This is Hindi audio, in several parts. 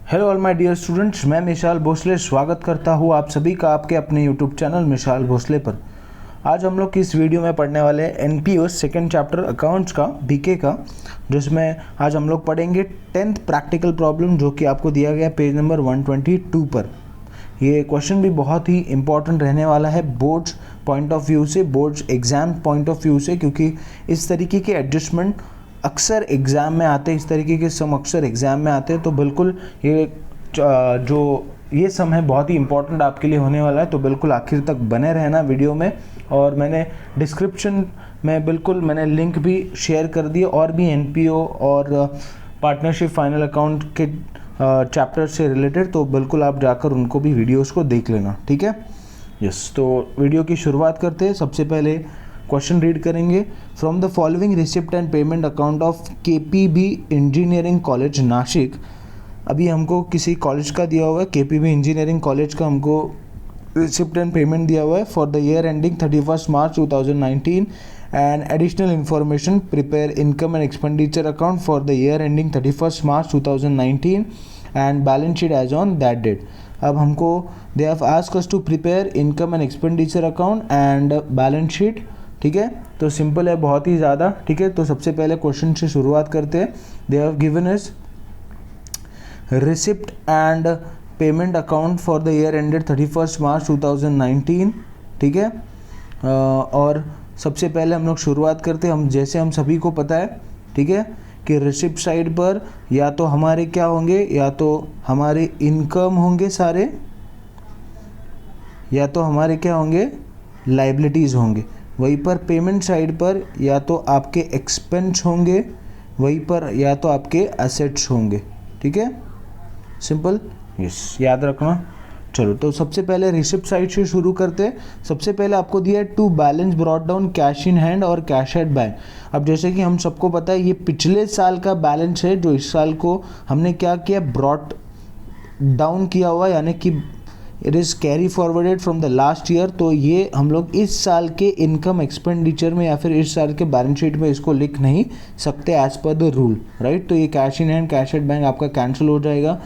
Hello all my dear students, मैं मिशाल भोसले स्वागत करता हूँ आप सभी का आपके अपने यूट्यूब चैनल मिशाल भोसले पर। आज हम लोग इस वीडियो में पढ़ने वाले हैं एनपीओ सेकंड चैप्टर अकाउंट्स का बीके का, जिसमें आज हम लोग पढ़ेंगे 10th प्रैक्टिकल प्रॉब्लम जो कि आपको दिया गया पेज नंबर 122 पर। ये क्वेश्चन भी बहुत ही इंपॉर्टेंट रहने वाला है बोर्ड्स पॉइंट ऑफ व्यू से, boards exam point of view से, क्योंकि इस तरीके के एडजस्टमेंट अक्सर एग्ज़ाम में आते हैं, इस तरीके के सम अक्सर एग्ज़ाम में आते हैं। तो बिल्कुल ये जो ये सम है बहुत ही इंपॉर्टेंट आपके लिए होने वाला है, तो बिल्कुल आखिर तक बने रहना वीडियो में। और मैंने डिस्क्रिप्शन में बिल्कुल मैंने लिंक भी शेयर कर दिए और भी एनपीओ और पार्टनरशिप फाइनल अकाउंट के चैप्टर से रिलेटेड, तो बिल्कुल आप जाकर उनको भी वीडियोस को देख लेना, ठीक है। यस, तो वीडियो की शुरुआत करते हैं। सबसे पहले क्वेश्चन रीड करेंगे। From the following receipt and payment account of KPB engineering college Nashik. अभी हमको किसी कॉलेज का दिया हुआ है, केपीबी इंजीनियरिंग कॉलेज का हमको रिसिप्ट एंड पेमेंट दिया हुआ है for the year ending 31 March 2019 and additional information prepare income and expenditure account for the year ending 31 March 2019 and balance sheet as on that date. अब हमको they have asked us to prepare income and expenditure account and balance sheet, ठीक है। तो सिंपल है बहुत ही ज़्यादा, ठीक है। तो सबसे पहले क्वेश्चन से शुरुआत करते हैं। They have given us receipt and payment account for the year ended 31 March 2019, ठीक है। और सबसे पहले हम लोग शुरुआत करते हैं, जैसे हम सभी को पता है, ठीक है, कि रिसिप्ट साइड पर या तो हमारे क्या होंगे, या तो हमारे इनकम होंगे सारे, या तो हमारे क्या होंगे लाइबिलिटीज़ होंगे। वहीं पर पेमेंट साइड पर या तो आपके एक्सपेंस होंगे, वहीं पर या तो आपके एसेट्स होंगे, ठीक है। सिंपल, यस, याद रखना। चलो, तो सबसे पहले रिसिप्ट साइड से शुरू करते हैं। सबसे पहले आपको दिया है to balance brought down cash in hand और कैश एट बैंक। अब जैसे कि हम सबको पता है ये पिछले साल का बैलेंस है जो इस साल को हमने क्या किया, ब्रॉट डाउन किया हुआ, यानी कि it is carry forwarded from the last year. तो ये हम लोग इस साल के इनकम एक्सपेंडिचर में या फिर इस साल के बैलेंस शीट में इसको लिख नहीं सकते as per the rule, right. तो ये cash in hand cash at bank आपका कैंसिल हो जाएगा।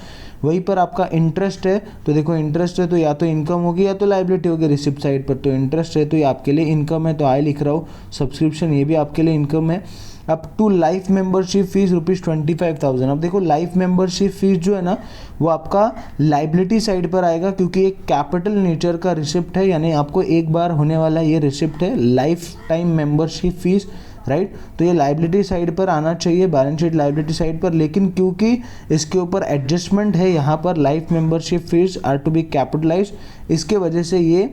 वहीं पर आपका इंटरेस्ट है, तो देखो इंटरेस्ट है तो या तो इनकम होगी या तो लाइबिलिटी होगी रिसिप्ट साइड पर। तो इंटरेस्ट है तो ये आपके लिए इनकम है, तो आई लिख रहा हूँ। सब्सक्रिप्शन ये भी आपके लिए इनकम है। Up to life membership fee ₹25,000। अब देखो लाइफ मेंबरशिप फीस जो है ना वो आपका लाइबिलिटी साइड पर आएगा, क्योंकि एक कैपिटल नेचर का रिसिप्ट है, यानी आपको एक बार होने वाला ये रिसिप्ट है life time membership fees, right. तो ये लाइबिलिटी साइड पर आना चाहिए, बैलेंस शीट लाइबिलिटी साइड पर, लेकिन क्योंकि इसके ऊपर एडजस्टमेंट है यहाँ पर life membership fee are to be capitalise, इसके वजह से ये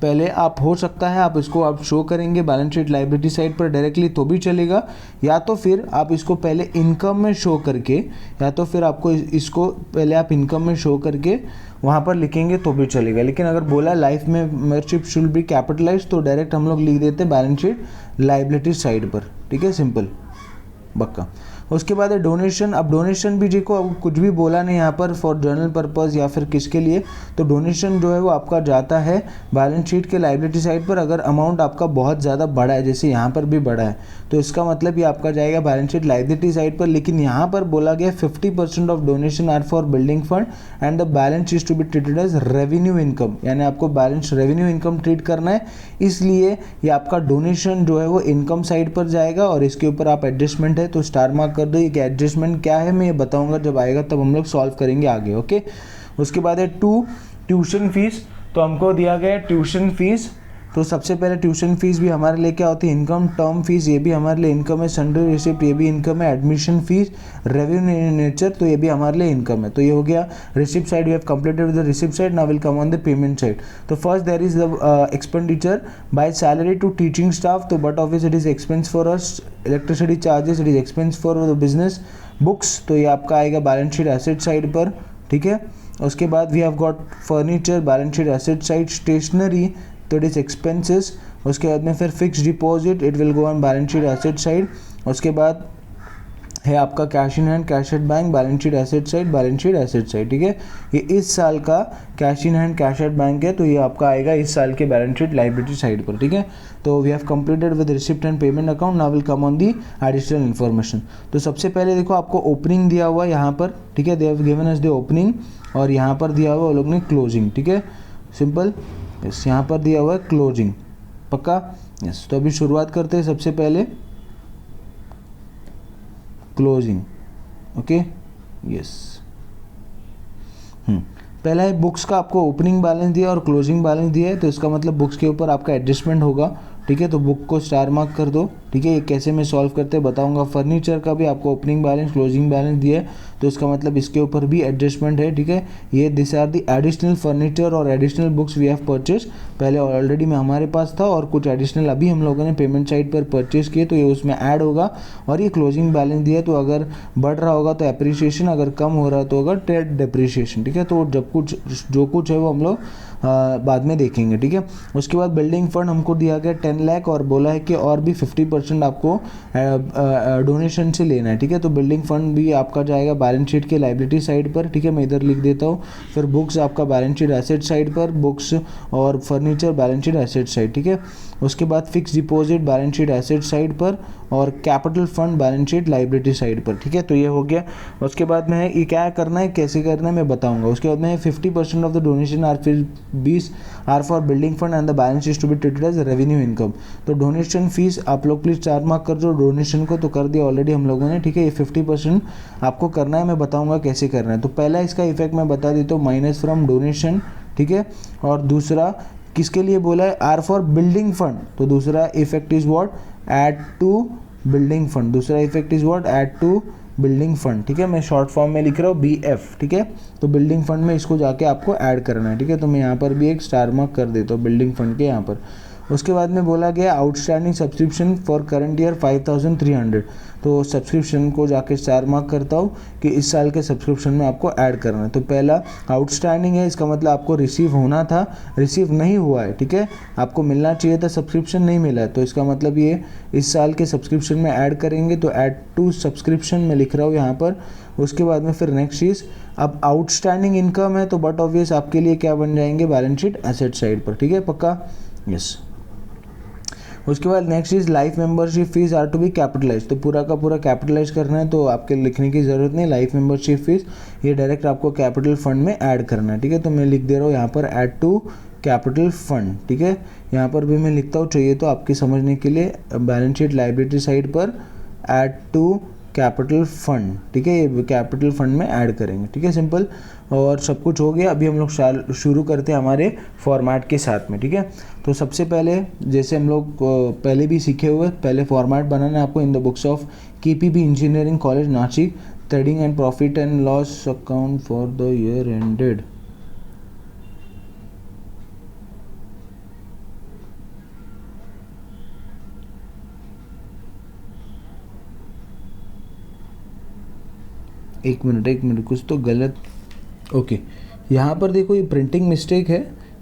पहले आप हो सकता है आप इसको आप शो करेंगे बैलेंस शीट लाइबिलिटी साइड पर डायरेक्टली तो भी चलेगा, या तो फिर आप इसको पहले इनकम में शो करके, या तो फिर आपको इसको पहले आप इनकम में शो करके वहाँ पर लिखेंगे तो भी चलेगा। लेकिन अगर बोला लाइफ में मेंबरशिप शुड बी कैपिटलाइज तो डायरेक्ट हम लोग लिख देते बैलेंस शीट लाइबिलिटी साइड पर, ठीक है, सिंपल बक्का। उसके बाद है डोनेशन। अब डोनेशन भी जी को अब कुछ भी बोला नहीं यहाँ पर फॉर जर्नल पर्पस या फिर किसके लिए, तो डोनेशन जो है वो आपका जाता है बैलेंस शीट के लाइबिलिटी साइड पर। अगर अमाउंट आपका बहुत ज़्यादा बड़ा है, जैसे यहाँ पर भी बड़ा है, तो इसका मतलब ये आपका जाएगा बैलेंस शीट लाइबिलिटी साइड पर। लेकिन यहाँ पर बोला गया 50% of donation are for building fund and the balance is to be treated as revenue income, यानी आपको बैलेंस रेवेन्यू इनकम ट्रीट करना है, इसलिए ये आपका डोनेशन जो है वो इनकम साइड पर जाएगा। और इसके ऊपर आप एडजस्टमेंट है तो स्टार मार्क कर दो। ये एडजस्टमेंट क्या है मैं ये बताऊंगा जब आएगा, तब हम लोग सॉल्व करेंगे आगे, ओके। उसके बाद है टू ट्यूशन फीस। तो हमको दिया गया ट्यूशन फीस, तो सबसे पहले ट्यूशन फीस भी हमारे लिए क्या होती है, इनकम। टर्म फीस ये भी हमारे लिए इनकम है। सन्ड्री रिसिप्ट ये भी इनकम है। एडमिशन फीस रेवेन्यू नेचर तो ये भी हमारे लिए इनकम है। तो ये हो गया receipt side, we have completed with the receipt side. Now will come on the payment side. तो first there is the expenditure by salary to teaching staff, तो but office it is expense for us. Electricity charges it is expense for the business. Books तो ये आपका आएगा बैलेंस शीट एसेट साइड पर, ठीक है। उसके बाद we have got furniture balance sheet asset side. Stationery तो इट इज एक्सपेंसेस। उसके बाद में फिर fix deposit it will go on balance sheet asset side. उसके बाद है आपका cash in hand, cash at bank, balance sheet asset side, balance sheet asset side, ठीक है। ये इस साल का cash in hand, cash at bank है, तो ये आपका आएगा इस साल के बैलेंस शीट लायबिलिटी साइड पर, ठीक है। तो we have completed with receipt and payment account, now will come on the additional information. तो सबसे पहले देखो आपको ओपनिंग दिया हुआ है यहाँ पर, ठीक है, they have given us the opening, और यहाँ पर दिया हुआ है वो लोग ने क्लोजिंग, ठीक है, सिंपल। यस, यहाँ पर दिया हुआ है क्लोजिंग, पक्का। यस, तो अभी शुरुआत करते हैं सबसे पहले क्लोजिंग, ओके, यस। पहला है बुक्स का आपको ओपनिंग बैलेंस दिया और क्लोजिंग बैलेंस दिया है, तो इसका मतलब बुक्स के ऊपर आपका एडजस्टमेंट होगा, ठीक है। तो बुक को स्टार मार्क कर दो, ठीक है। ये कैसे मैं सॉल्व करते हैं बताऊंगा। फर्नीचर का भी आपको ओपनिंग बैलेंस, क्लोजिंग बैलेंस दिया है, तो इसका मतलब इसके ऊपर भी एडजस्टमेंट है, ठीक है। ये this are the additional furniture और additional books we have purchase, पहले ऑलरेडी में हमारे पास था और कुछ एडिशनल अभी हम लोगों ने पेमेंट साइड पर परचेज किए, तो ये उसमें ऐड होगा। और ये क्लोजिंग बैलेंस दिया है, तो अगर बढ़ रहा होगा तो एप्रिसिएशन, अगर कम हो रहा है तो होगा ट्रेड डेप्रिसिएशन, ठीक है। तो जब कुछ जो कुछ है वो हम लोग बाद में देखेंगे, ठीक है। उसके बाद बिल्डिंग फंड हमको दिया गया 10 लाख और बोला है कि और भी 50% आपको डोनेशन से लेना है, ठीक है। तो बिल्डिंग फंड भी आपका जाएगा बैलेंस शीट के लायबिलिटी साइड पर, ठीक है, मैं इधर लिख देता हूँ। फिर बुक्स आपका बैलेंस शीट एसेट साइड पर, बुक्स और furniture balance sheet asset side, ठीक है। उसके बाद fix deposit balance sheet asset side पर और capital fund balance sheet liability side पर, ठीक है। तो ये हो गया। उसके बाद में है ये क्या करना है, कैसे करना है मैं बताऊंगा। उसके बाद में 50% of the donation are for building fund and the balance is to be treated as revenue income. तो डोनेशन फीस आप लोग प्लीज स्टार मार्क कर दो, डोनेशन को तो कर दिया ऑलरेडी हम लोगों ने, ठीक है। ये 50% आपको करना है, मैं बताऊंगा कैसे करना है। तो पहला इसका इफेक्ट मैं बता देता हूँ, माइनस फ्रॉम डोनेशन, ठीक है। और दूसरा किसके लिए बोला है, आर फॉर बिल्डिंग फंड, तो दूसरा effect is what, add to building fund. दूसरा effect is what, add to building fund, ठीक है। मैं शॉर्ट फॉर्म में लिख रहा हूँ BF, ठीक है। तो बिल्डिंग फंड में इसको जाके आपको ऐड करना है, ठीक है। तो मैं यहाँ पर भी एक स्टार मार्क कर देता हूँ बिल्डिंग फंड के यहाँ पर। उसके बाद में बोला गया outstanding subscription for current year 5300, तो सब्सक्रिप्शन को जाके स्टार मार्क करता हूँ कि इस साल के सब्सक्रिप्शन में आपको ऐड करना है। तो पहला आउटस्टैंडिंग है, इसका मतलब आपको रिसीव होना था, रिसीव नहीं हुआ है, ठीक है। आपको मिलना चाहिए था, सब्सक्रिप्शन नहीं मिला है, तो इसका मतलब ये इस साल के सब्सक्रिप्शन में ऐड करेंगे। तो ऐड टू सब्सक्रिप्शन में लिख रहा हूँ यहाँ पर। उसके बाद में फिर नेक्स्ट चीज़, अब आउटस्टैंडिंग इनकम है तो बट ऑब्वियस आपके लिए क्या बन जाएंगे, बैलेंस शीट एसेट साइड पर, ठीक है, पक्का, यस। उसके बाद next is life membership fee are to be capitalise, तो पूरा का पूरा कैपिटलाइज करना है, तो आपके लिखने की ज़रूरत नहीं। लाइफ मेंबरशिप फीस ये डायरेक्ट आपको कैपिटल फंड में ऐड करना है, ठीक है। तो मैं लिख दे रहा हूँ यहाँ पर ऐड टू कैपिटल फंड, ठीक है। यहाँ पर भी मैं लिखता हूँ, चाहिए तो आपके समझने के लिए, बैलेंस शीट लायबिलिटी साइड पर ऐड टू कैपिटल फंड, ठीक है। ये कैपिटल फंड में ऐड करेंगे, ठीक है, सिंपल। और सब कुछ हो गया। अभी हम लोग शुरू करते हैं हमारे फॉर्मेट के साथ में, ठीक है। तो सबसे पहले जैसे हम लोग पहले भी सीखे हुए, पहले फॉर्मेट बनाना है आपको in the books of KPB engineering college Nashik, trading and profit and loss account for the year ended. एक मिनट कुछ तो गलत, ओके। यहाँ पर देखो ये प्रिंटिंग मिस्टेक है,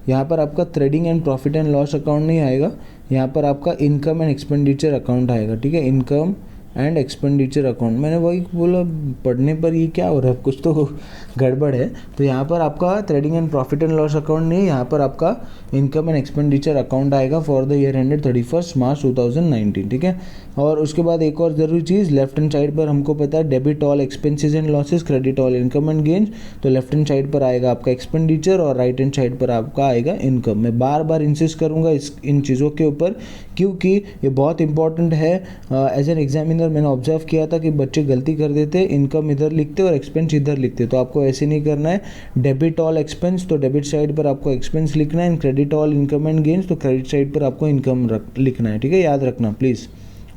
यहाँ पर आपका trading and profit and loss account नहीं आएगा, यहाँ पर आपका इनकम एंड एक्सपेंडिचर अकाउंट आएगा, ठीक है। इनकम एंड एक्सपेंडिचर अकाउंट, मैंने वही बोला पढ़ने पर ये क्या हो रहा है, कुछ तो गड़बड़ है। तो यहाँ पर आपका trading and profit and loss account नहीं, यहाँ पर आपका इनकम एंड एक्सपेंडिचर अकाउंट आएगा for the year ended 31 March 2019, ठीक है। और उसके बाद एक और ज़रूरी चीज़, लेफ्ट हैंड साइड पर हमको पता है debit all expenses and losses, credit all income and gains, तो लेफ्ट हैंड साइड पर आएगा आपका एक्सपेंडिचर और राइट हैंड साइड पर आपका आएगा इनकम। मैं बार बार इंसिस्ट करूँगा इन चीज़ों के ऊपर, क्योंकि ये बहुत इंपॉर्टेंट है। एज एन एग्जामिनर मैंने ऑब्जर्व किया था कि बच्चे गलती कर देते, इनकम इधर लिखते और एक्सपेंस इधर लिखते, तो आपको ऐसे नहीं करना है। डेबिट ऑल एक्सपेंस, तो डेबिट साइड पर आपको एक्सपेंस लिखना है, credit all income and gains, तो क्रेडिट साइड पर आपको इनकम लिखना है, ठीक है, याद रखना प्लीज़,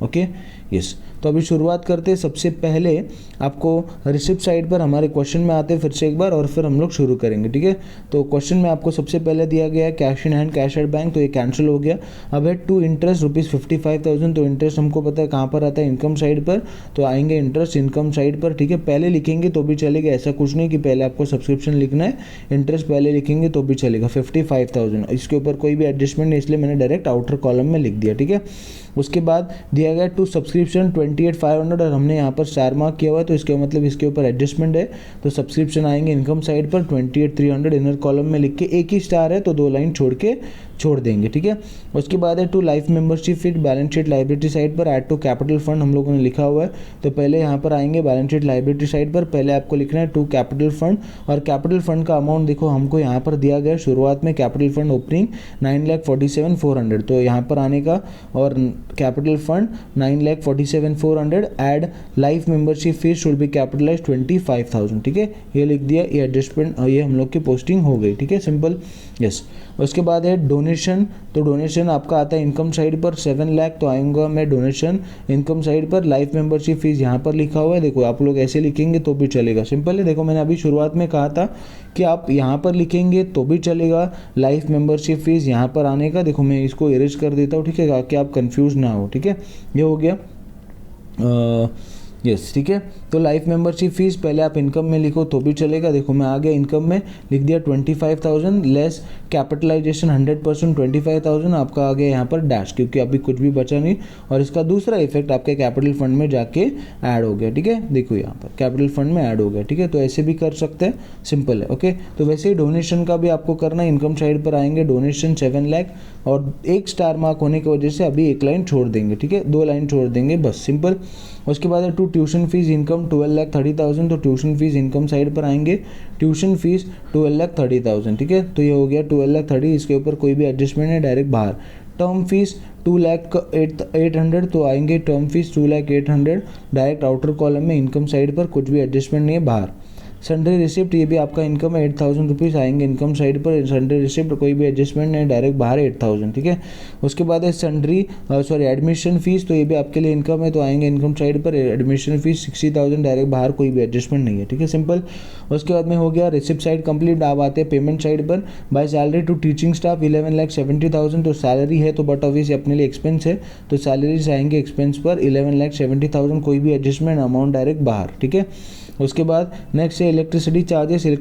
ओके, यस। तो अभी शुरुआत करते हैं। सबसे पहले आपको रिसिप्ट साइड पर हमारे क्वेश्चन में आते हैं फिर से एक बार, और फिर हम लोग शुरू करेंगे, ठीक है। तो क्वेश्चन में आपको सबसे पहले दिया गया है cash in hand, cash at bank, तो ये कैंसिल हो गया। अब है टू इंटरेस्ट ₹55,000, तो इंटरेस्ट हमको पता है कहाँ पर आता है, इनकम साइड पर, तो आएंगे इंटरेस्ट इनकम साइड पर, ठीक है। पहले लिखेंगे तो भी चलेगा, ऐसा कुछ नहीं कि पहले आपको सब्सक्रिप्शन लिखना है, इंटरेस्ट पहले लिखेंगे तो भी चलेगा। 55,000, इसके ऊपर कोई भी एडजस्टमेंट नहीं, इसलिए मैंने डायरेक्ट आउटर कॉलम में लिख दिया, ठीक है। उसके बाद दिया गया टू सब्सक्रिप्शन सब्सक्रिप्शन 28,500 और हमने यहाँ पर स्टार मार्क किया हुआ है तो इसका मतलब इसके ऊपर एडजस्टमेंट है। तो सब्सक्रिप्शन आएंगे इनकम साइड पर 28,300 इनर कॉलम में लिख के, एक ही स्टार है तो 2 लाइन छोड़ देंगे, ठीक है। उसके बाद है to life membership fit balance sheet liability side पर ऐड टू कैपिटल फंड हम लोगों ने लिखा हुआ है। तो पहले यहाँ पर आएंगे बैलेंस शीट लाइबिलिटी साइड पर, पहले आपको लिखना है टू कैपिटल फंड, और कैपिटल फंड का अमाउंट देखो हमको यहाँ पर दिया गया है शुरुआत में, कैपिटल फंड ओपनिंग 9,47,400, तो यहाँ पर आने का और capital fund 9,47,400 add life membership fee should be capitalise 25,000, ठीक है। ये लिख दिया, ये एडजस्टमेंट, ये हम लोग की पोस्टिंग हो गई, ठीक है, सिंपल, यस। उसके बाद है डोनेशन, तो डोनेशन आपका आता है इनकम साइड पर 7 लाख, तो आऊँगा मैं डोनेशन इनकम साइड पर। लाइफ मेंबरशिप फीस यहाँ पर लिखा हुआ है, देखो आप लोग ऐसे लिखेंगे तो भी चलेगा, सिंपल है। देखो मैंने अभी शुरुआत में कहा था कि आप यहाँ पर लिखेंगे तो भी चलेगा, लाइफ मेंबरशिप फीस यहाँ पर आने का, देखो मैं इसको इरेज कर देता हूँ, ठीक है, ताकि आप कंफ्यूज ना हो, ठीक है। ये हो गया यस, ठीक है। तो लाइफ मेंबरशिप फीस पहले आप इनकम में लिखो तो भी चलेगा, देखो मैं आ गया इनकम में लिख दिया 25,000 लेस कैपिटलाइजेशन 100% 25,000 आपका आ गया यहाँ पर डैश, क्योंकि अभी कुछ भी बचा नहीं, और इसका दूसरा इफेक्ट आपके कैपिटल फंड में जाके ऐड हो गया, ठीक है। देखो यहाँ पर कैपिटल फंड में ऐड हो गया, ठीक है। तो ऐसे भी कर सकते हैं, सिंपल है, ओके। तो वैसे ही डोनेशन का भी आपको करना है, इनकम साइड पर आएंगे डोनेशन 7 लाख और एक स्टार मार्क होने की वजह से अभी एक लाइन छोड़ देंगे, ठीक है, 2 लाइन छोड़ देंगे बस, सिंपल। उसके बाद है टू ट्यूशन फीस इनकम 12,30,000, तो ट्यूशन फीस इनकम साइड पर आएंगे, ट्यूशन फीस 12,30,000, ठीक है। तो ये हो गया 12,30,000, इसके ऊपर कोई भी एडजस्टमेंट है, डायरेक्ट बाहर। टर्म फीस 2,08,800, तो आएंगे term fees 2,08,800 direct outer column में, इनकम साइड पर कुछ भी एडजस्टमेंट नहीं है, बाहर। सन्डे रिसिप्ट, ये भी आपका इनकम है 8,000 रुपीज़, आएंगे इनकम साइड पर। सन्डे रिसिप्ट कोई भी एडजस्टमेंट नहीं, डायरेक्ट बाहर 8,000, ठीक है। उसके बाद है एडमिशन फीस, तो ये भी आपके लिए इनकम है, तो आएंगे इनकम साइड पर। एडमिशन फीस 60,000 डायरेक्ट बाहर, कोई भी एडजस्टमेंट नहीं है, ठीक है, सिंपल। उसके बाद में हो गया रिसिप्ट साइड कंप्लीट। आप आते हैं पेमेंट साइड पर। By salary to teaching staff 11,70,000, तो सैलरी है तो बट ऑब्वियसली अपने लिए एक्सपेंस है, तो सैलरीज आएंगे एक्सपेंस पर 11,70,000, कोई भी एडजस्टमेंट, अमाउंट डायरेक्ट बाहर, ठीक है। उसके बाद नेक्स्ट है इलेक्ट्रिसिटी चार्जेस, ये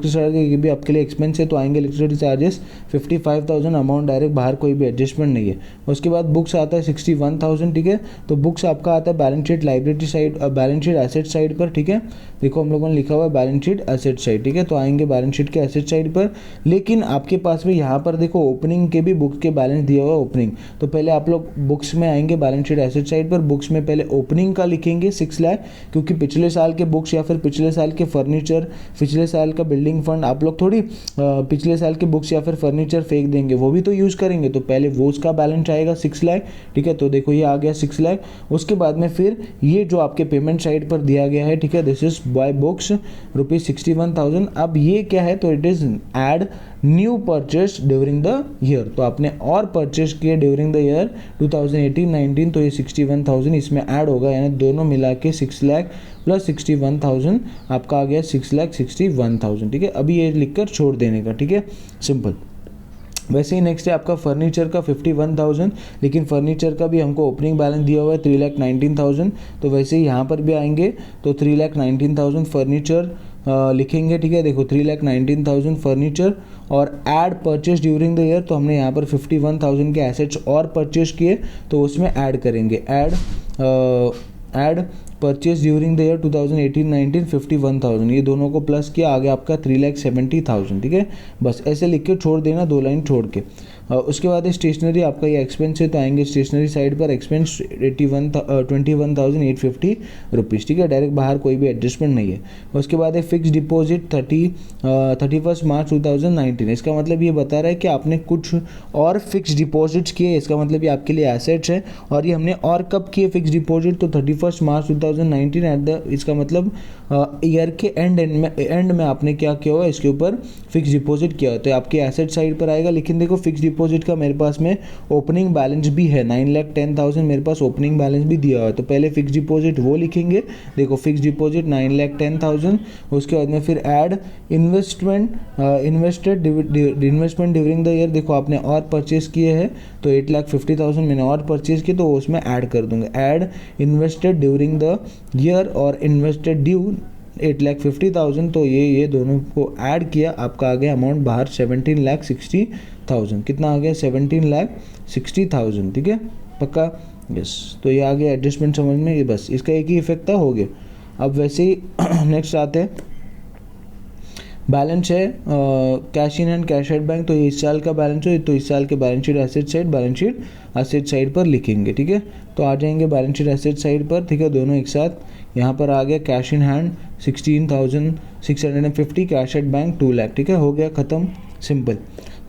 भी आपके लिए एक्सपेंस है, तो आएंगे इलेक्ट्रिसिटी चार्जेस 55,000, अमाउंट डायरेक्ट बाहर, कोई भी एडजस्टमेंट नहीं है। उसके बाद बुक्स आता है 61,000, ठीक है। तो बुक्स आपका आता है balance sheet liability side, balance sheet asset side पर, ठीक है। देखो हम लोगों ने लिखा हुआ है बैलेंस शीट एसेट साइड, ठीक है। तो आएंगे बैलेंस शीट के एसेट साइड पर, लेकिन आपके पास में यहाँ पर देखो ओपनिंग के भी बुक्स के बैलेंस दिया हुआ है, ओपनिंग। तो पहले आप लोग बुक्स में आएंगे बैलेंस शीट एसेट साइड पर, बुक्स में पहले ओपनिंग का लिखेंगे 6 लाख, क्योंकि पिछले साल के बुक्स या फिर पिछले साल के फर्नीचर, पिछले साल का बिल्डिंग फंड, आप लोग थोड़ी पिछले साल के बुक्स या फिर फर्नीचर फेंक देंगे, वो भी तो यूज़ करेंगे, तो पहले वो उसका बैलेंस आएगा 6 लाख, ठीक है। तो देखो ये आ गया 6 लाख। उसके बाद में फिर ये जो आपके पेमेंट साइड पर दिया गया है, ठीक है, दिस इज बाय बुक्स ₹61,000। अब ये क्या है, तो it is add new purchase during the year, तो आपने और परचेस किए ड्यूरिंग द ईयर 2018-19, तो ये 61,000 इसमें ऐड होगा, यानी दोनों मिला के 6 लाख प्लस 61,000 आपका आ गया 6,61,000, ठीक है। अभी ये लिखकर छोड़ देने का, ठीक है, सिंपल। वैसे ही नेक्स्ट है आपका फर्नीचर का 51,000, लेकिन फर्नीचर का भी हमको ओपनिंग बैलेंस दिया हुआ है 3,19,000, तो वैसे ही यहाँ पर भी आएंगे तो 3,19,000 फर्नीचर लिखेंगे, ठीक है। देखो 3,19,000 फर्नीचर और add purchase during the year, तो हमने यहाँ पर 51,000 के एसेट्स और परचेस किए, तो उसमें ऐड करेंगे, add purchase during the year 2018-19 51,000, ये दोनों को प्लस किया, आगे आपका 3,70,000, ठीक है। बस ऐसे लिख के छोड़ देना, 2 लाइन छोड़ के। उसके बाद स्टेशनरी आपका ये एक्सपेंस है, तो आएंगे स्टेशनरी साइड पर एक्सपेंस 21,850 रुपीज़, ठीक है, डायरेक्ट बाहर, कोई भी एडजस्टमेंट नहीं है। उसके बाद है फिक्स डिपॉजिट 31 मार्च 2019, इसका मतलब ये बता रहा है कि आपने कुछ और फिक्स डिपॉजिट्स किए, इसका मतलब ये आपके लिए एसेट्स है, और ये हमने और कब किए फिक्स डिपॉजिट, तो 31 मार्च 2019 एट द, इसका मतलब ईयर के एंड में आपने क्या किया हुआ, इसके ऊपर फिक्स डिपॉजिट किया हुआ, तो आपके एसेट साइड पर आएगा। लेकिन देखो फिक्स डिपॉजिट का मेरे पास में ओपनिंग बैलेंस भी है 9,10,000, मेरे पास ओपनिंग बैलेंस भी दिया हुआ है, तो पहले फिक्स डिपॉजिट वो लिखेंगे। देखो फिक्स डिपॉजिट 9,10,000, उसके बाद में फिर add investment during the year, देखो आपने और परचेज किए हैं, तो 8,50,000 मैंने और परचेज किए, तो उसमें ऐड कर दूंगा, add invested during the year और इन्वेस्टेड ड्यू 8,50,000, तो ये दोनों को ऐड किया, आपका आ गया अमाउंट बाहर 17,60,000, कितना आ गया 17,60,000, ठीक है, पक्का। यस, तो ये आ गया एडजस्टमेंट समझ में, ये बस इसका एक ही इफेक्ट था, हो गया। अब वैसे ही नेक्स्ट आते हैं, बैलेंस है cash in hand cash at bank, तो ये इस साल का बैलेंस है, तो इस साल के balance sheet asset side, balance sheet asset side पर लिखेंगे, ठीक है। तो आ जाएंगे बैलेंस शीट एसेट साइड पर, ठीक है, दोनों एक साथ। यहाँ पर आ गया cash in hand 16,650, cash at bank 2 lakh, ठीक है, हो गया ख़त्म, सिंपल।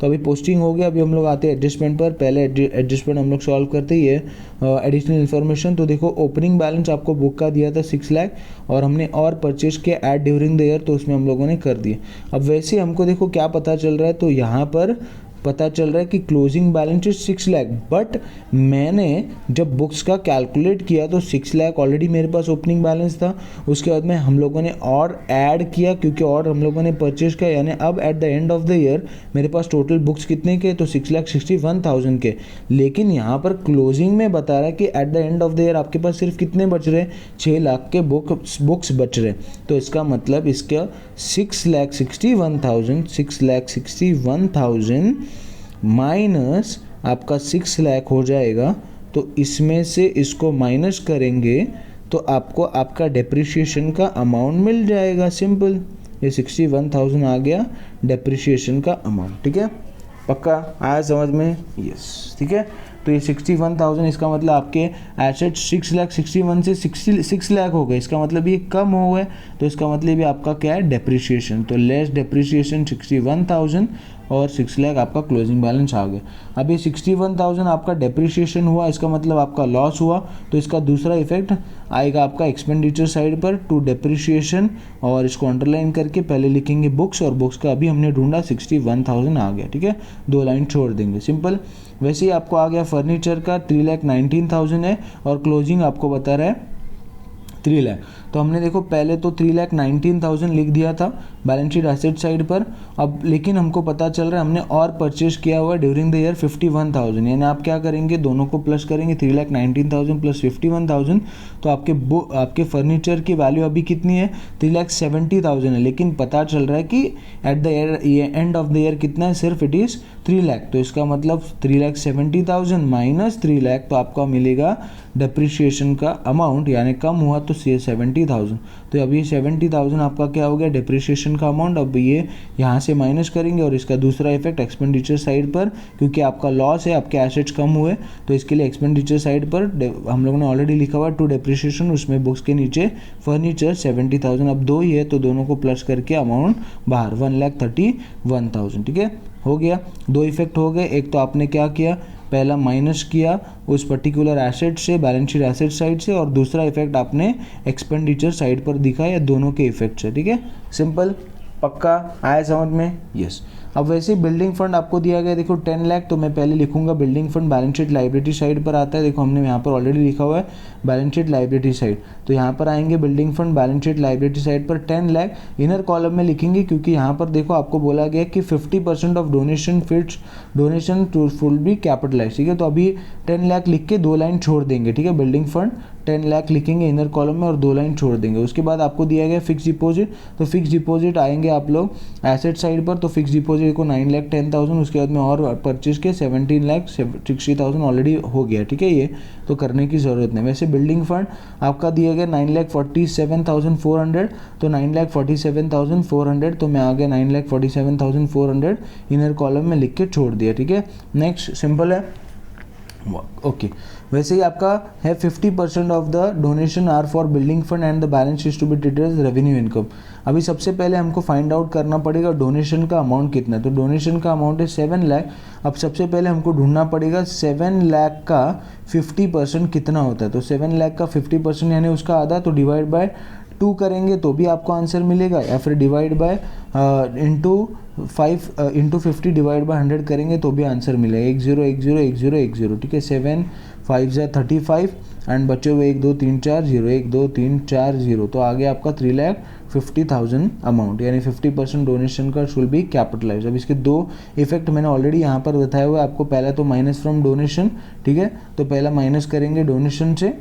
तो अभी पोस्टिंग हो गया, अभी हम लोग आते हैं एडजस्टमेंट पर। पहले एडजस्टमेंट हम लोग सॉल्व करते ही है एडिशनल इन्फॉर्मेशन। तो देखो ओपनिंग बैलेंस आपको बुक का दिया था 6 लाख, और हमने और परचेज किया ऐड ड्यूरिंग द ईयर, तो उसमें हम लोगों ने कर दिए। अब वैसे हमको देखो क्या पता चल रहा है, तो यहाँ पर पता चल रहा है कि closing balance is 6 lakh, but मैंने जब बुक्स का कैलकुलेट किया तो 6 लाख ऑलरेडी मेरे पास ओपनिंग बैलेंस था। उसके बाद में हम लोगों ने और ऐड किया, क्योंकि और हम लोगों ने परचेज किया, यानी अब at the end of the year मेरे पास टोटल बुक्स कितने के, तो 6,61,000 के। लेकिन यहाँ पर क्लोजिंग में बता रहा है कि at the end of the year आपके पास सिर्फ कितने बच रहे, 6 लाख के बुक्स बच रहे। तो इसका मतलब इसका 6,61,000 माइनस आपका 6 लाख हो जाएगा। तो इसमें से इसको माइनस करेंगे तो आपको आपका डेप्रिसिएशन का अमाउंट मिल जाएगा, सिंपल। ये 61,000 आ गया डेप्रिसिएशन का अमाउंट, ठीक है, पक्का आया समझ में, यस, ठीक है। तो ये 61,000, इसका मतलब आपके एसेट 6,61,000 से 6 लाख हो गए, इसका मतलब ये कम हो गए, तो इसका मतलब ये आपका क्या है, डेप्रिसिएशन। तो लेस डेप्रिसिएशन 61,000 और 6 लाख आपका क्लोजिंग बैलेंस आ गया। अब ये 61,000 आपका डेप्रिसिएशन हुआ, इसका मतलब आपका लॉस हुआ, तो इसका दूसरा इफेक्ट आएगा आपका एक्सपेंडिचर साइड पर टू डेप्रिसिएशन, और इसको अंडरलाइन करके पहले लिखेंगे बुक्स, और बुक्स का अभी हमने ढूंढा 61,000 आ गया, ठीक है, 2 लाइन छोड़ देंगे, सिंपल। वैसे ही आपको आ गया फर्नीचर का 3,19,000 है, और क्लोजिंग आपको बता रहा है 3 लाख। तो हमने देखो पहले तो 3,19,000 लिख दिया था बैलेंस शीट एसेट साइड पर। अब लेकिन हमको पता चल रहा है हमने और परचेज किया हुआ ड्यूरिंग द ईयर 51,000, यानी आप क्या करेंगे, दोनों को प्लस करेंगे, 3,19,000 प्लस 51,000, तो आपके फर्नीचर की वैल्यू अभी कितनी है, 3,70,000 है। लेकिन पता चल रहा है कि at the end of the year कितना है, सिर्फ इट इज़ 3 लाख। तो इसका मतलब 3,70,000 माइनस 3 लाख, तो आपका मिलेगा डेप्रिसिएशन का अमाउंट, यानी कम हुआ तो 70,000। तो अब ये 70,000 आपका क्या हो गया, डेप्रिसिएशन का अमाउंट। अब ये यहाँ से माइनस करेंगे, और इसका दूसरा इफेक्ट एक्सपेंडिचर साइड पर, क्योंकि आपका लॉस है, आपके एसेट्स कम हुए, तो इसके लिए एक्सपेंडिचर साइड पर हम लोगों ने ऑलरेडी लिखा हुआ टू डेप्रिसिएशन, उसमें बुक्स के नीचे फर्नीचर 70,000। अब दो ही है तो दोनों को प्लस करके अमाउंट बाहर 1,31,000, ठीक है, हो गया। दो इफेक्ट हो गए, एक तो आपने क्या किया, पहला माइनस किया उस पर्टिकुलर एसेट से, बैलेंस शीट एसेट साइड से, और दूसरा इफेक्ट आपने एक्सपेंडिचर साइड पर दिखाया, दोनों के इफेक्ट से, ठीक है, सिंपल, पक्का आया समझ में, यस। अब वैसे बिल्डिंग फंड आपको दिया गया, देखो 10 लाख, तो मैं पहले लिखूंगा building fund, balance sheet liability side पर आता है, देखो हमने यहाँ पर ऑलरेडी लिखा हुआ है बैलेंस शीट लाइबिलिटी साइड, तो यहाँ पर आएंगे building fund balance sheet liability side पर 10 लाख इनर कॉलम में लिखेंगे, क्योंकि यहाँ पर देखो आपको बोला गया कि 50% of donation to full be capitalise, ठीक है। तो अभी 10 लाख लिख के 2 लाइन छोड़ देंगे, ठीक है, बिल्डिंग फंड 10 लाख लिखेंगे इनर कॉलम में और 2 लाइन छोड़ देंगे। उसके बाद आपको दिया गया फिक्स डिपॉजिट, तो फिक्स डिपॉजिट आएंगे आप लोग एसेट साइड पर, तो फिक्स डिपॉजिट को 9,10,000, उसके बाद में और परचेज के 17,60,000 ऑलरेडी हो गया, ठीक है, ये तो करने की ज़रूरत नहीं। वैसे बिल्डिंग फंड आपका दिया गया 9,47,400, तो 9,47,400, तो मैं आ गया 9,47,400 इनर कॉलम में लिख के छोड़ दिया, ठीक है। नेक्स्ट सिंपल है, ओके। वैसे ही आपका है 50% of the donation are for building fund and the balance is to be treated as revenue income. अभी सबसे पहले हमको फाइंड आउट करना पड़ेगा डोनेशन का अमाउंट कितना है, तो डोनेशन का अमाउंट है 7 लाख। अब सबसे पहले हमको ढूंढना पड़ेगा 7 लाख का 50% कितना होता है, तो 7 लाख का 50% यानी उसका आधा, तो डिवाइड बाय 2 करेंगे तो भी आपको आंसर मिलेगा, या फिर divide by into 50 divide by 100 करेंगे तो भी आंसर मिलेगा, 10101010, ठीक है। 7 5 जा 35 एंड बचे हुए 1 2 3 4 0, 1 2 3 4 0, तो आगे आपका 3,50,000 अमाउंट, यानी 50% डोनेशन का शुड बी कैपिटलाइज। अब इसके दो इफेक्ट मैंने ऑलरेडी यहाँ पर बताया हुआ है आपको, पहला तो माइनस फ्रॉम डोनेशन, ठीक है, तो पहला माइनस करेंगे डोनेशन से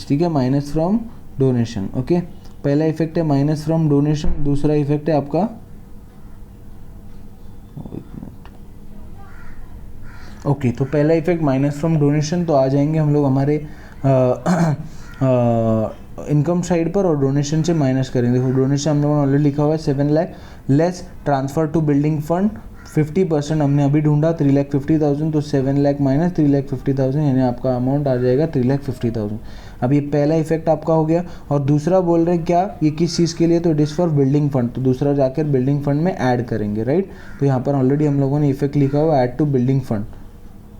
ठीक है, माइनस फ्रॉम डोनेशन। ओके, पहला इफेक्ट है माइनस फ्रॉम डोनेशन, दूसरा इफेक्ट है आपका ओके तो पहला इफेक्ट माइनस फ्रॉम डोनेशन, तो आ जाएंगे हम लोग हमारे इनकम साइड पर और डोनेशन से माइनस करेंगे। देखो डोनेशन हम लोगों ने ऑलरेडी लिखा हुआ है 7 lakh, less transfer to building fund 50% हमने अभी ढूंढा 3,50,000, तो 7 लाख माइनस 3,50,000 यानी आपका अमाउंट आ जाएगा 3,50,000। अब ये पहला इफेक्ट आपका हो गया। और दूसरा बोल रहे हैं क्या, ये किस चीज़ के लिए, तो it is for building fund, तो दूसरा जाकर बिल्डिंग फंड में ऐड करेंगे, राइट। तो यहाँ पर ऑलरेडी हम लोगों ने इफेक्ट लिखा हुआ ऐड टू बिल्डिंग फंड,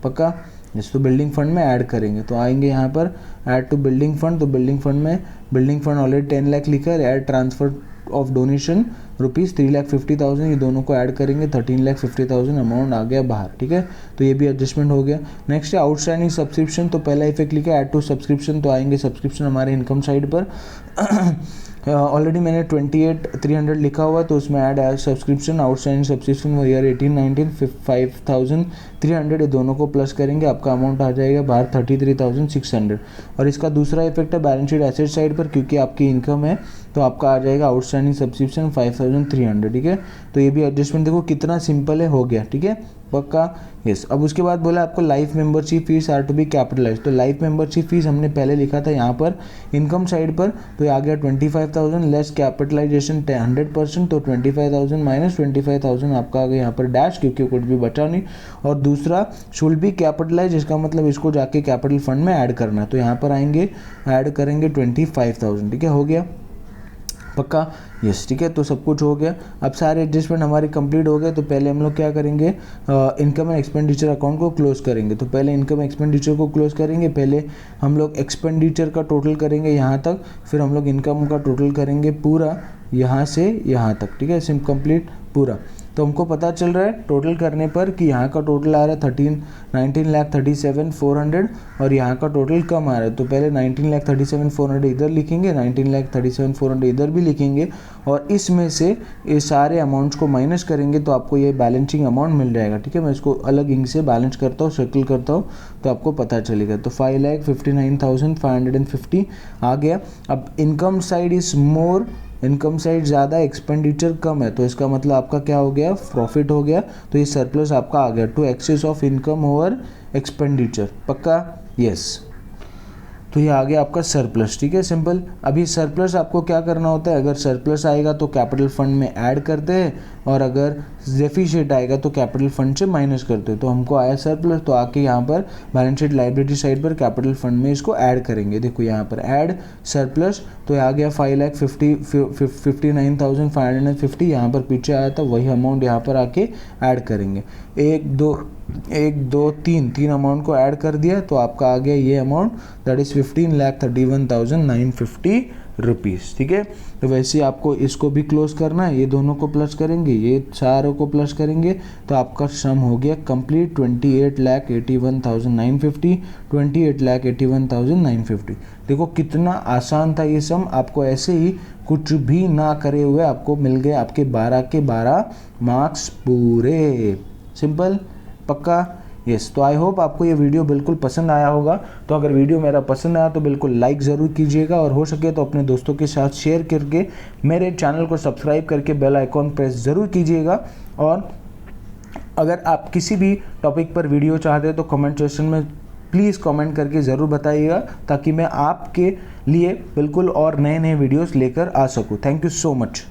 पक्का, जिसको बिल्डिंग फंड में ऐड करेंगे। तो आएंगे यहाँ पर ऐड टू बिल्डिंग फंड, तो बिल्डिंग फंड में बिल्डिंग फंड ऑलरेडी 10 लाख लिखा है, add transfer of donation rupees 3,50,000, ये दोनों को ऐड करेंगे 13,50,000 अमाउंट आ गया बाहर, ठीक है। तो ये भी एडजस्टमेंट हो गया। नेक्स्ट है आउटस्टैंडिंग सब्सक्रिप्शन, तो पहला इफेक्ट लिखा ऐड टू सब्सक्रिप्शन, तो आएंगे सब्सक्रिप्शन हमारे इनकम साइड पर ऑलरेडी मैंने 28,300 लिखा हुआ, तो उसमें ऐड सब्सक्रिप्शन, आउटस्टैंडिंग सब्सक्रिप्शन वो ईयर 18-19 5,300, ये दोनों को प्लस करेंगे, आपका अमाउंट आ जाएगा बाहर 33,600। और इसका दूसरा इफेक्ट है बैलेंस शीट एसेट साइड पर, क्योंकि आपकी इनकम है तो आपका आ जाएगा आउटस्टैंडिंग सब्सक्रिप्शन 5,300, ठीक है। तो ये भी एडजस्टमेंट देखो कितना सिंपल है, हो गया, ठीक है, पक्का, यस। अब उसके बाद बोला आपको life membership fee are to be capitalise, तो लाइफ मेंबरशिप फीस हमने पहले लिखा था यहाँ पर इनकम साइड पर, तो ये आ गया 25,000 लेस कैपिटलाइजेशन 100%, तो 25,000 माइनस 25,000 आपका आ गया यहाँ पर डैश, क्योंकि कुछ भी बचा नहीं। और दूसरा शुड बी कैपिटलाइज, इसका मतलब इसको जाके कैपिटल फंड में ऐड करना है, तो यहाँ पर आएंगे ऐड करेंगे 25,000, ठीक है, हो गया, पक्का, यस, ठीक है। तो सब कुछ हो गया। अब सारे एडजस्टमेंट हमारे कंप्लीट हो गए, तो पहले हम लोग क्या करेंगे, इनकम एंड एक्सपेंडिचर अकाउंट को क्लोज करेंगे। तो पहले इनकम एक्सपेंडिचर को क्लोज करेंगे, पहले हम लोग एक्सपेंडिचर का टोटल करेंगे यहाँ तक, फिर हम लोग इनकम का टोटल करेंगे पूरा यहाँ से यहाँ तक, ठीक है, सिम कंप्लीट पूरा। तो हमको पता चल रहा है टोटल करने पर कि यहाँ का टोटल आ रहा है 19,37,400 और यहाँ का टोटल कम आ रहा है। तो पहले 19,37,400 इधर लिखेंगे, 19,37,400 इधर भी लिखेंगे, और इसमें से ये सारे अमाउंट्स को माइनस करेंगे तो आपको ये बैलेंसिंग अमाउंट मिल जाएगा, ठीक है। मैं इसको अलग इंक से बैलेंस करता हूँ, सर्कल करता हूँ, तो आपको पता चलेगा। तो 5,59,550 आ गया। अब income side is more, income side ज़्यादा, एक्सपेंडिचर कम है, तो इसका मतलब आपका क्या हो गया, प्रॉफिट हो गया। तो ये सरप्लस आपका आ गया to excess of income over expenditure, पक्का, यस। तो ये आ गया आपका सरप्लस, ठीक है, सिंपल। अभी सरप्लस आपको क्या करना होता है, अगर सरप्लस आएगा तो कैपिटल फंड में ऐड करते हैं, और अगर डेफिशिएट आएगा तो कैपिटल फंड से माइनस करते हैं। तो हमको आया सरप्लस, तो आके यहाँ पर बैलेंस शीट लायबिलिटी साइड पर कैपिटल फंड में इसको ऐड करेंगे। देखो यहाँ पर ऐड सरप्लस, तो आ गया 5,59,550, यहाँ पर पीछे आया था वही अमाउंट यहाँ पर आके ऐड करेंगे। एक दो तीन अमाउंट को ऐड कर दिया, तो आपका आ गया ये अमाउंट, दैट इज़ 15,31,950 रुपीज़, ठीक है। तो वैसे आपको इसको भी क्लोज करना है, ये दोनों को प्लस करेंगे, ये चारों को प्लस करेंगे, तो आपका सम हो गया कंप्लीट 28,81,950, 28,81,950। देखो कितना आसान था ये सम, आपको ऐसे ही कुछ भी ना करे हुए आपको मिल गए आपके 12 के 12 मार्क्स पूरे, सिंपल, पक्का, यस। तो आई होप आपको ये वीडियो बिल्कुल पसंद आया होगा। तो अगर वीडियो मेरा पसंद आया तो बिल्कुल लाइक ज़रूर कीजिएगा, और हो सके तो अपने दोस्तों के साथ शेयर करके मेरे चैनल को सब्सक्राइब करके बेल आइकॉन प्रेस ज़रूर कीजिएगा। और अगर आप किसी भी टॉपिक पर वीडियो चाहते हैं तो कमेंट सेक्शन में प्लीज़ कमेंट करके ज़रूर बताइएगा, ताकि मैं आपके लिए बिल्कुल और नए वीडियोज़ लेकर आ सकूँ। Thank you so much.